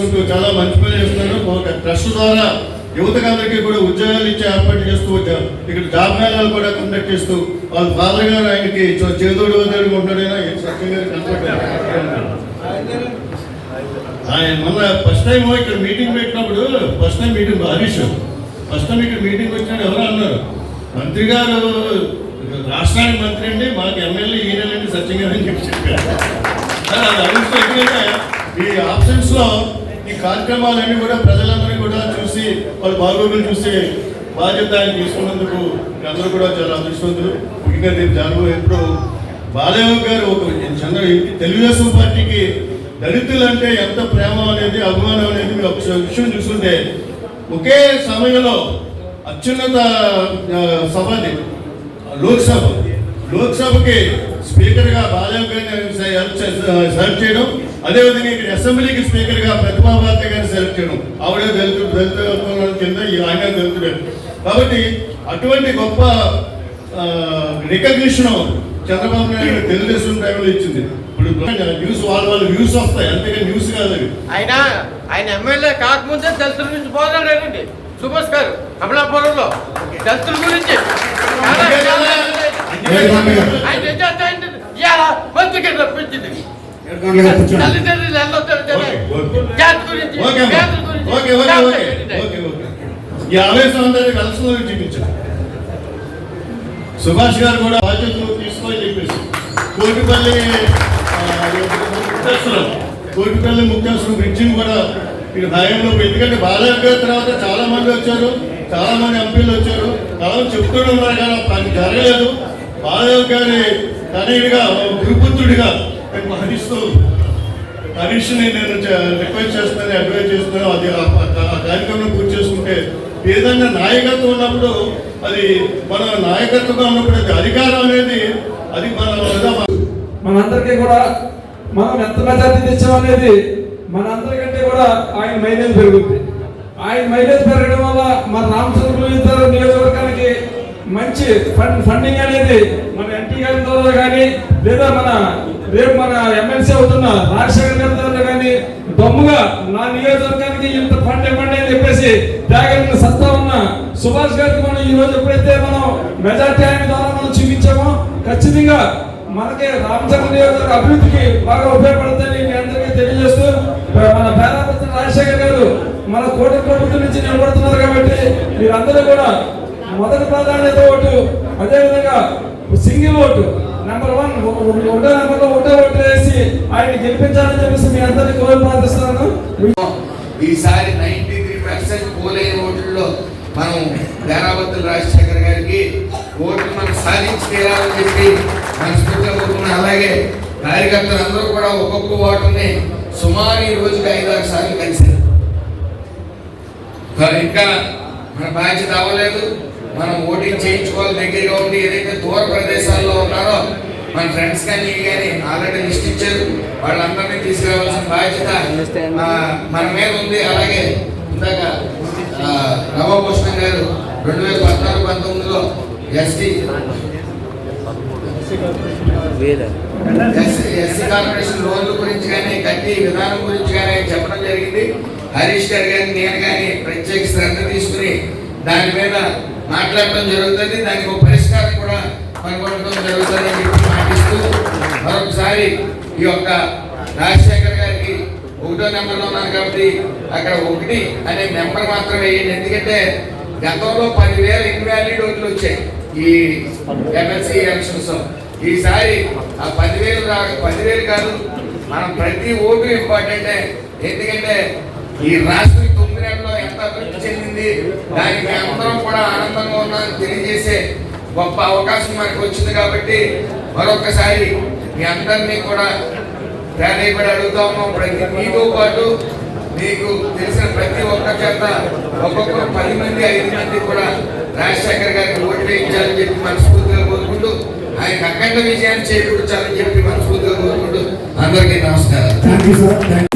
చేసుకుంటూ చాలా మంచి పని చేస్తున్నారు. ఒక ట్రస్ట్ ద్వారా యువతకందరికీ కూడా ఉద్యోగాలు ఇచ్చే ఏర్పాటు చేస్తూ ఇక్కడ జాబ్ మేళాలు కూడా కండక్ట్ చేస్తూ వాళ్ళ ఫాదర్ గారు ఆయనకి చేదోడు వదోడు ఉంటాడైనా సత్యం గారు కనపడ్డారు. ఆయన మొన్న ఫస్ట్ టైం ఇక్కడ మీటింగ్ పెట్టినప్పుడు first time meeting Harish first time ఇక్కడ మీటింగ్ వచ్చినాడు. ఎవరో అన్నారు మంత్రి గారు రాష్ట్రానికి మంత్రి అండి, మాకు ఎమ్మెల్యే ఈయనండి సత్యం గారు అని చెప్పి చెప్పారు. అది హరీష్ ఎందుకంటే ఈ ఆప్షన్స్ లో ఈ కార్యక్రమాలన్నీ కూడా ప్రజలందరినీ కూడా చూసి వాళ్ళ బాగోగులు చూసి బాధ్యత ఆయన తీసుకున్నందుకు అందరూ కూడా చాలా అదృష్టవంతులు. ముఖ్యంగా నేను జనవరి ఎప్పుడు బాలయ్య గారు ఒక తెలుగుదేశం పార్టీకి దళితులు అంటే ఎంత ప్రేమ అనేది అభిమానం అనేది మీరు ఒక విషయం చూస్తుంటే ఒకే సమయంలో అత్యున్నత సభని లోక్సభకి స్పీకర్గా బాలయ్య గారిని సెలెక్ట్ చేయడం, అదేవిధంగా ఇక్కడ అసెంబ్లీకి స్పీకర్గా ప్రతిభా భారతి గారిని సెలెక్ట్ చేయడం. ఆవిడ దళిత కింద ఆయన దళితుడే కాబట్టి అటువంటి గొప్ప రికగ్నిషన్ చంద్రబాబు నాయుడు తెలుగుదేశం టైంలో ఇచ్చింది. ఇప్పుడు న్యూస్ వాళ్ళ వ్యూస్ వస్తాయి, అంతేగా న్యూస్ కాదు. ఆయన ఎమ్మెల్యే కాకముందే దళితుల గురించి పోరాడారండి సుభాష్ గారు అమలాపురంలో దళితుల గురించి. మంత్రికి రప్పించింది ఈ ఆవేశం అందరినీ కలసలో చూపించారు. సుభాష్ గారు కూడా బాధ్యతలు తీసుకొని చెప్పేసి కోటిపల్లి ముఖ్యాసులు బ్రిడ్జిని కూడా ఇక హయాంలో, ఎందుకంటే బాలయ్య గారి తర్వాత చాలా మంది వచ్చారు, చాలా మంది ఎంపీలు వచ్చారు, చాలా చెప్తూ ఉన్నారు కానీ అది జరగలేదు. బాలయ్య గారి తనయుడిగా గురుపుత్రుడిగా హరీష్ని నేను రిక్వెస్ట్ చేస్తున్నాను, అడ్వైజ్ చేస్తున్నాను. అది ఆ కార్యక్రమం పూర్తి చేసుకుంటే ఏదైనా నాయకత్వం ఉన్నప్పుడు అది మన నాయకత్వంగా ఉన్నప్పుడు అది అధికారం అనేది అది మనందరికీ కూడా మనం ఎంత మెజార్టీ తెచ్చామనేది మనందరికంటే కూడా ఆయన మైలేజ్ పెరుగుతుంది. ఆయన మైలేజ్ పెరగడం వల్ల మన రామచంద్రపురం నియోజకవర్గానికి మంచి ఫండింగ్ అనేది మన ఎన్టీ గారి ద్వారా కానీ లేదా రేపు మన ఎమ్మెల్సీ అవుతున్న రాజశేఖర్ గారి ద్వారా కానీ దమ్ముగా నా నియోజకవర్గానికి ఇంత ఫండ్ ఇవ్వండి అని చెప్పేసి త్యాగలిగిన సత్తా ఉన్న సుభాష్ గారికి మనం ఈ రోజు ఎప్పుడైతే మనం మెజార్టీ ఆయన ద్వారా మనం చూపించామో ఖచ్చితంగా మనకి రామచంద్ర నియోజకవర్గ అభివృద్ధికి బాగా ఉపయోగపడుతుందని మీ అందరికీ తెలియజేస్తూ మన పేరాపత్రి రాజశేఖర్ గారు మన కోటి ప్రభుత్వం నుంచి నిలబడుతున్నారు కాబట్టి మీరందరూ కూడా మొదటి ప్రాధాన్యత ఓటు, అదేవిధంగా సింగిల్ ఓటు నెంబర్ 1 ఒకటో నెంబర్లో ఒకటో ఓటు వేసి ఆయన గెలిపించాలని చెప్పేసి మీ అందరినీ కోరి ప్రార్థిస్తున్నాను. ఈసారి 93% పోలైన ఓట్లలో మనం పేరాపత్రి రాజశేఖర్ గారికి ఓట్లు మనం సాధించి తీరాలని చెప్పి మనస్ఫూర్తిగా కోరుకున్నాం. అలాగే కార్యకర్తలు అందరూ కూడా ఒక్కొక్క ఓటుని సుమారు ఈ రోజుకి 5-6 సార్లు కలిసారు. ఇంకా మన బాధ్యత అవ్వలేదు, మనం ఓటింగ్ చేయించుకోవాలి. దగ్గరగా ఉండి ఏదైతే దూర ప్రదేశాల్లో ఉన్నారో మన ఫ్రెండ్స్ కానీ ఆల్రెడీ లిస్ట్ ఇచ్చారు, వాళ్ళందరినీ తీసుకురావాల్సిన బాధ్యత మన మీద ఉంది. అలాగే ఇందాక రమభూషణ్ గారు 2014-19లో ఎస్సీ కార్పొరేషన్ లోన్ల గురించి కానీ కట్టి విధానం గురించి కానీ చెప్పడం జరిగింది. హరీష్ గారు కానీ నేను కానీ ప్రత్యేక శ్రద్ధ తీసుకుని దాని మీద మాట్లాడటం జరుగుతుంది. దానికి ఒక పరిష్కారం కూడా కనుగొనడం జరుగుతుందని చెప్పి మాటిస్తూ మరొకసారి ఈ యొక్క రాజశేఖర్ గారికి 1వ నెంబర్లో ఉన్నాను కాబట్టి అక్కడ 1 అనే నెంబర్ మాత్రం వేయండి. ఎందుకంటే గతంలో 10,000 ఇన్వాలిడ్ ఓట్లు వచ్చాయి ఈ ఎమ్మెల్సీ ఎలక్షన్స్. ఈసారి ఆ 10,000 కాదు, మనం ప్రతి ఓటు ఇంపార్టెంటే. ఎందుకంటే ఈ రాష్ట్రం 9 నెలల్లో ఎంత అభివృద్ధి చెందింది, దానికి అందరం కూడా ఆనందంగా ఉన్నామని తెలియజేసే గొప్ప అవకాశం మనకు వచ్చింది. కాబట్టి మరొకసారి మీ అందరినీ కూడా ప్రాధాన్యపడి అడుగుతా ఉన్నాం. మీతో పాటు మీకు తెలిసిన ప్రతి ఒక్క చేత ఒక్కొక్కరు 10 మంది 5 మంది కూడా రాజశేఖర్ గారికి ఓటు వేయించాలని చెప్పి మనస్ఫూర్తిగా కోరుకుంటూ ఆయన అఖండ విజయాన్ని చేకూర్చాలని చెప్పి మనస్ఫూర్తిగా కోరుకుంటూ అందరికీ నమస్కారం.